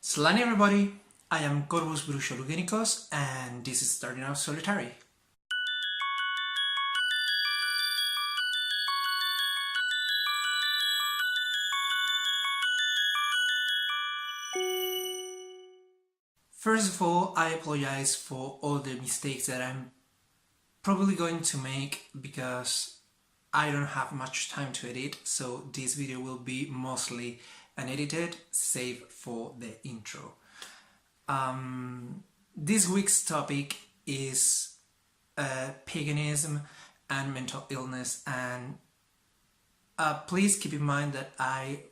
Slani everybody, I am Corvus Bruxu Luggenikos and this is Starting Out Solitary. First of all, I apologize for all the mistakes that I'm probably going to make because I don't have much time to edit, so this video will be mostly unedited, save for the intro. This week's topic is paganism and mental illness, and please keep in mind that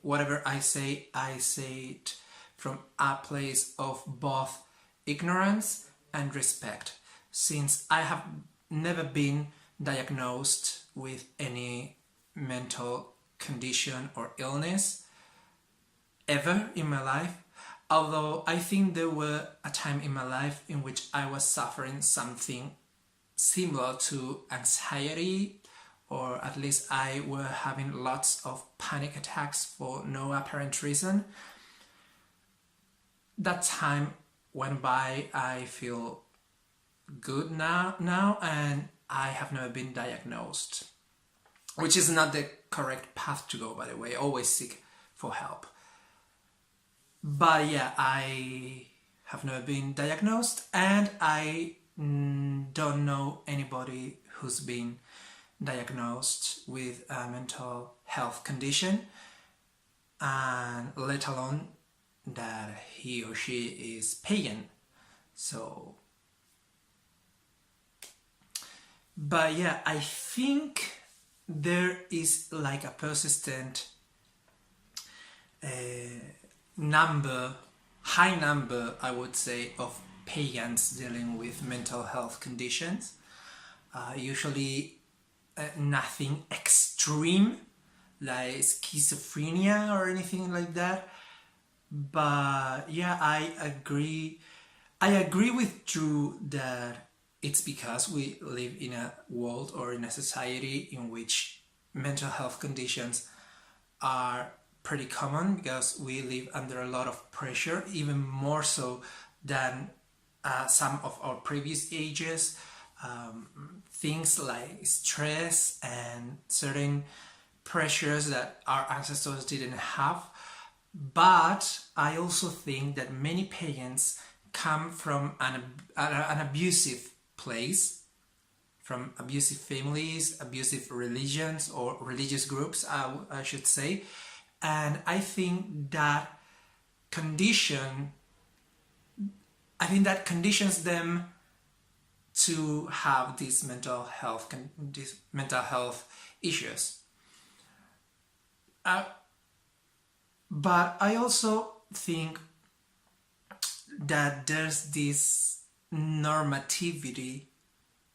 whatever I say it from a place of both ignorance and respect, since I have never been diagnosed with any mental condition or illness ever in my life, although I think there were a time in my life in which I was suffering something similar to anxiety, or at least I were having lots of panic attacks for no apparent reason. That time went by. I feel good now and I have never been diagnosed, which is not the correct path to go, by the way. Always seek for help. But yeah, I have never been diagnosed, and I don't know anybody who's been diagnosed with a mental health condition, and let alone that he or she is pagan. So, but yeah, I think there is like a persistent high number, I would say, of pagans dealing with mental health conditions. Usually nothing extreme like schizophrenia or anything like that. But yeah, I agree with Drew that it's because we live in a world or in a society in which mental health conditions are pretty common, because we live under a lot of pressure, even more so than some of our previous ages. Things like stress and certain pressures that our ancestors didn't have. But I also think that many pagans come from an abusive place, from abusive families, abusive religions, or religious groups, I should say. And I think that conditions them to have these mental health issues. But I also think that there's this normativity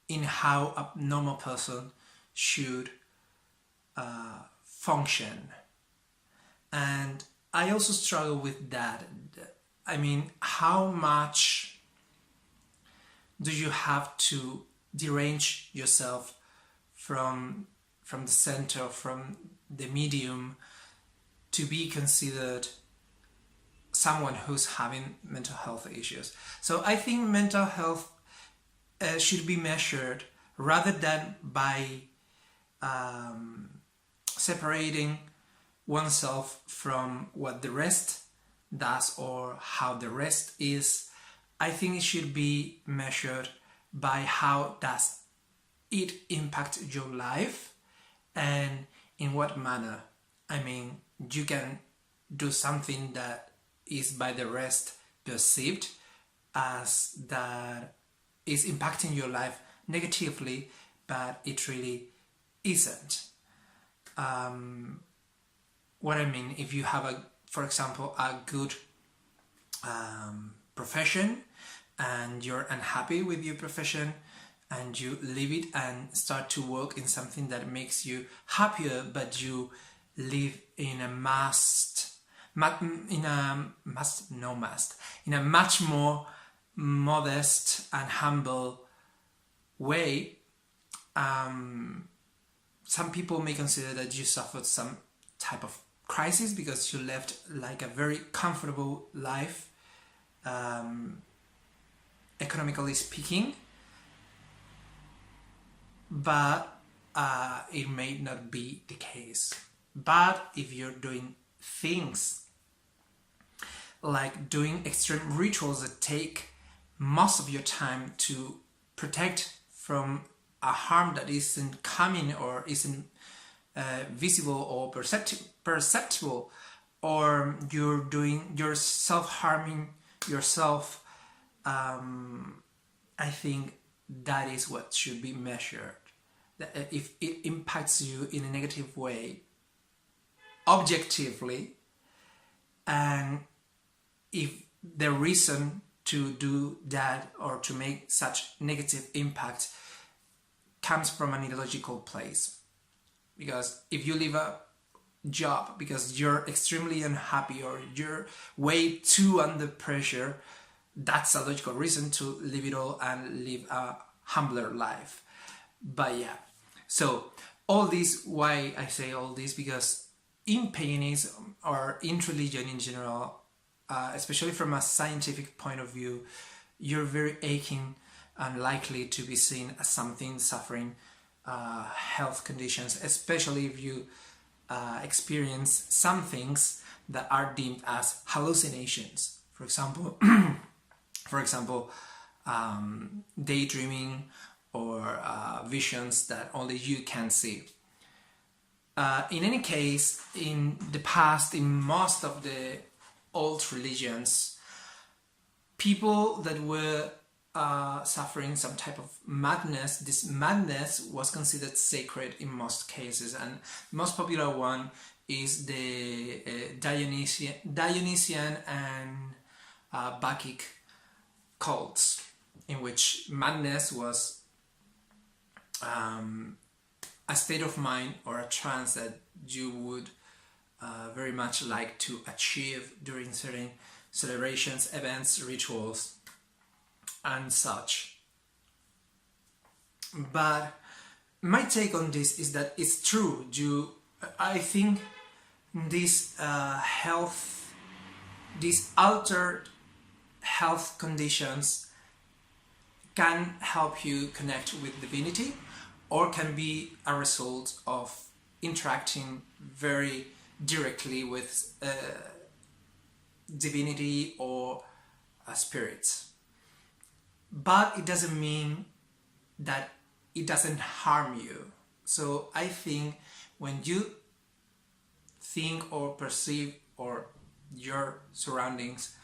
in how a normal person should function. And I also struggle with that. I mean, how much do you have to derange yourself from the center, from the medium, to be considered someone who's having mental health issues? So I think mental health should be measured rather than by separating oneself from what the rest does or how the rest is. I think it should be measured by how does it impact your life and in what manner. I mean, you can do something that is by the rest perceived as that is impacting your life negatively, but it really isn't. What I mean, if you have for example, a good profession and you're unhappy with your profession and you leave it and start to work in something that makes you happier, but you live in a much more modest and humble way, some people may consider that you suffered some type of crisis because you left like a very comfortable life economically speaking, but it may not be the case. But if you're doing things like doing extreme rituals that take most of your time to protect from a harm that isn't coming or isn't visible or perceptible, or you're self-harming yourself, I think that is what should be measured. That if it impacts you in a negative way, objectively, and if the reason to do that or to make such negative impact comes from an illogical place. Because if you leave a job because you're extremely unhappy or you're way too under pressure, that's a logical reason to leave it all and live a humbler life. But yeah, so all this, why I say all this, because in paganism or in religion in general, especially from a scientific point of view, you're very aching and likely to be seen as something suffering health conditions, especially if you experience some things that are deemed as hallucinations. For example, daydreaming or visions that only you can see. In any case, in the past, in most of the old religions, people that were suffering some type of madness, this madness was considered sacred in most cases, and the most popular one is the Dionysian and Bacchic cults, in which madness was a state of mind or a trance that you would very much like to achieve during certain celebrations, events, rituals, and such. But my take on this is that it's true. I think these altered health conditions can help you connect with divinity, or can be a result of interacting very directly with divinity or spirits. But it doesn't mean that it doesn't harm you. So I think when you think or perceive, or your surroundings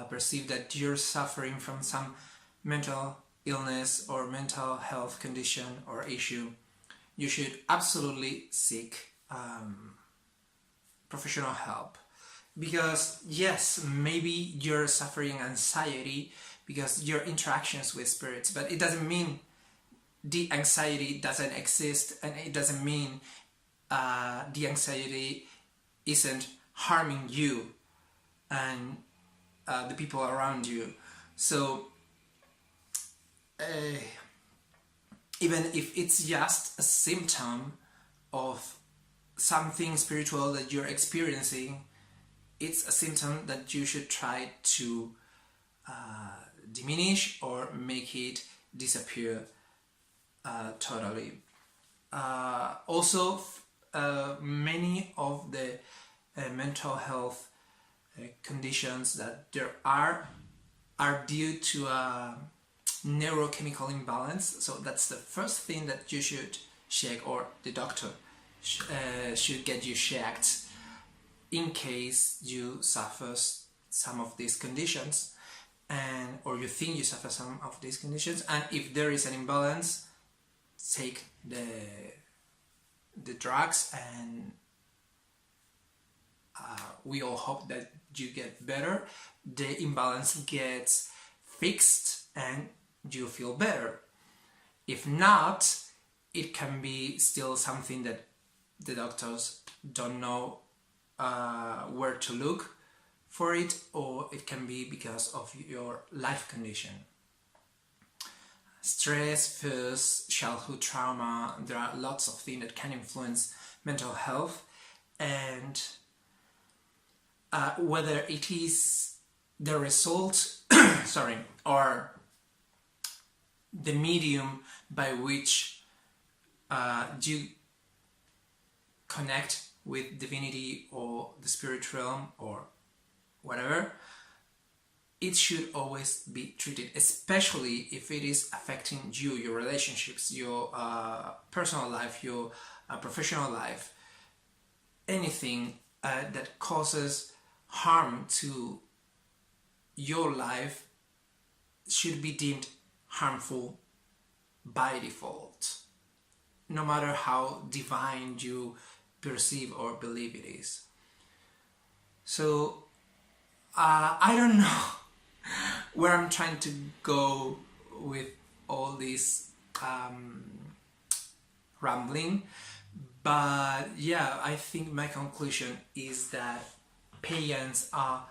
perceive that you're suffering from some mental illness or mental health condition or issue, you should absolutely seek professional help. Because yes, maybe you're suffering anxiety because your interactions with spirits, but it doesn't mean the anxiety doesn't exist, and it doesn't mean the anxiety isn't harming you and the people around you. So even if it's just a symptom of something spiritual that you're experiencing, it's a symptom that you should try to diminish or make it disappear totally. Also, many of the mental health conditions that there are due to a neurochemical imbalance. So that's the first thing that you should check, or the doctor should get you checked in case you suffer some of these conditions, or you think you suffer some of these conditions. And if there is an imbalance, take the drugs, and we all hope that you get better, the imbalance gets fixed and you feel better. If not, it can be still something that the doctors don't know where to look for it, or it can be because of your life condition. Stress, fears, childhood trauma, there are lots of things that can influence mental health, and whether it is the result, sorry, or the medium by which you connect with divinity or the spirit realm or whatever, it should always be treated, especially if it is affecting you, your relationships, your personal life, your professional life, anything that causes harm to your life should be deemed harmful by default, no matter how divine you perceive or believe it is. So I don't know where I'm trying to go with all this rambling, but yeah, I think my conclusion is that pagans are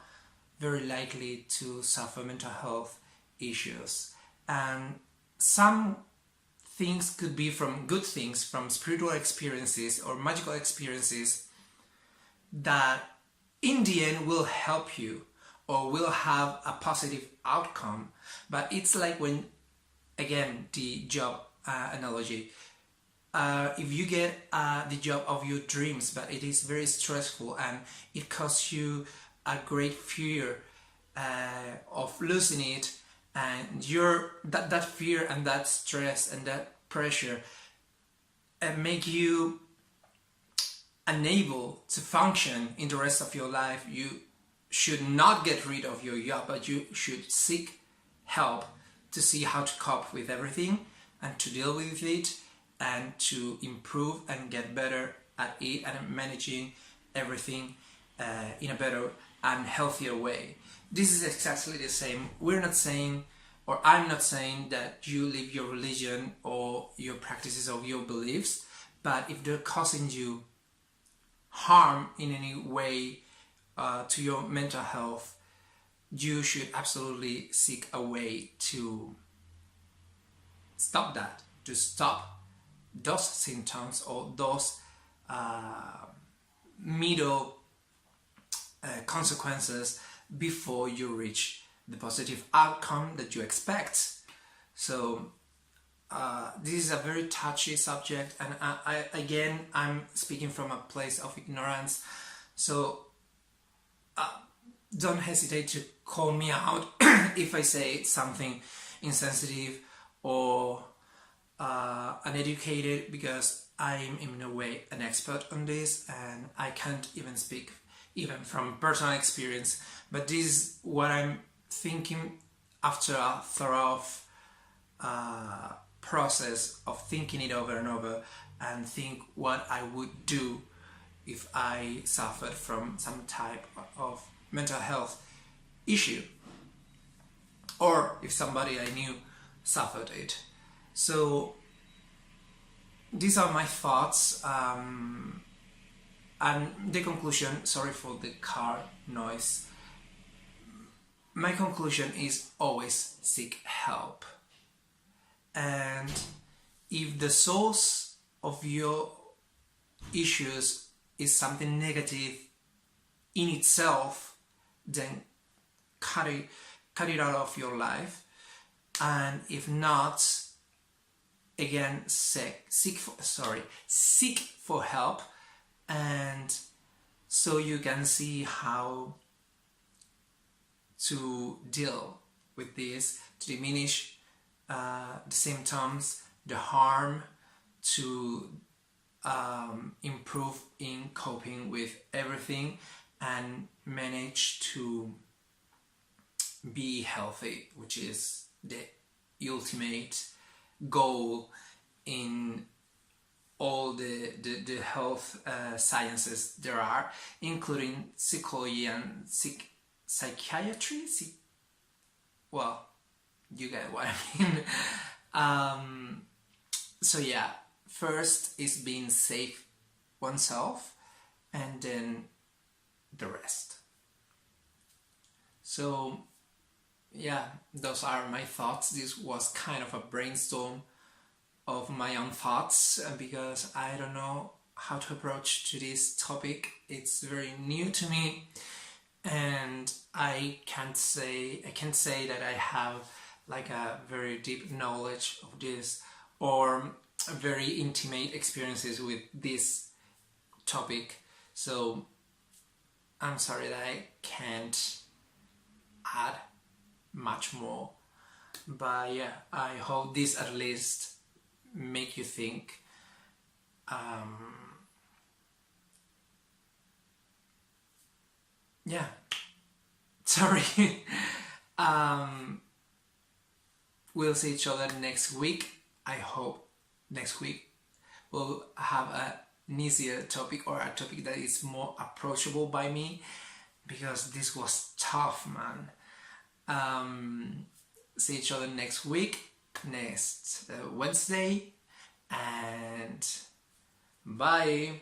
very likely to suffer mental health issues, and some things could be from good things, from spiritual experiences or magical experiences that in the end will help you or will have a positive outcome. But it's like when, again, the job analogy, if you get the job of your dreams, but it is very stressful and it causes you a great fear of losing it, and that fear and that stress and that pressure make you unable to function in the rest of your life, you should not get rid of your job, but you should seek help to see how to cope with everything and to deal with it and to improve and get better at it and managing everything in a better and healthier way. This is exactly the same. We're not saying, or I'm not saying, that you leave your religion or your practices or your beliefs, but if they're causing you harm in any way to your mental health, you should absolutely seek a way to stop that, to stop those symptoms or those middle consequences before you reach the positive outcome that you expect. So this is a very touchy subject, and I'm speaking from a place of ignorance, so don't hesitate to call me out if I say something insensitive or uneducated, because I'm in no way an expert on this and I can't even speak even from personal experience, but this is what I'm thinking after a thorough process of thinking it over and over, and think what I would do if I suffered from some type of mental health issue, or if somebody I knew suffered it. So these are my thoughts, and the conclusion, sorry for the car noise, my conclusion is always seek help. And if the source of your issues is something negative in itself, then cut it out of your life. And if not, again, seek for help, and so you can see how to deal with this, to diminish the symptoms, the harm, to improve in coping with everything and manage to be healthy, which is the ultimate goal in all the health sciences there are, including psychology and psychiatry. Well, you get what I mean. So yeah, first is being safe oneself, and then the rest. So yeah, those are my thoughts. This was kind of a brainstorm of my own thoughts, because I don't know how to approach to this topic. It's very new to me, and I can't say that I have like a very deep knowledge of this or very intimate experiences with this topic, so I'm sorry that I can't add much more. But yeah, I hope this at least make you think. Yeah, sorry. We'll see each other next week. I hope next week we'll have an easier topic, or a topic that is more approachable by me, because this was tough, man. See each other next week, next Wednesday, and bye.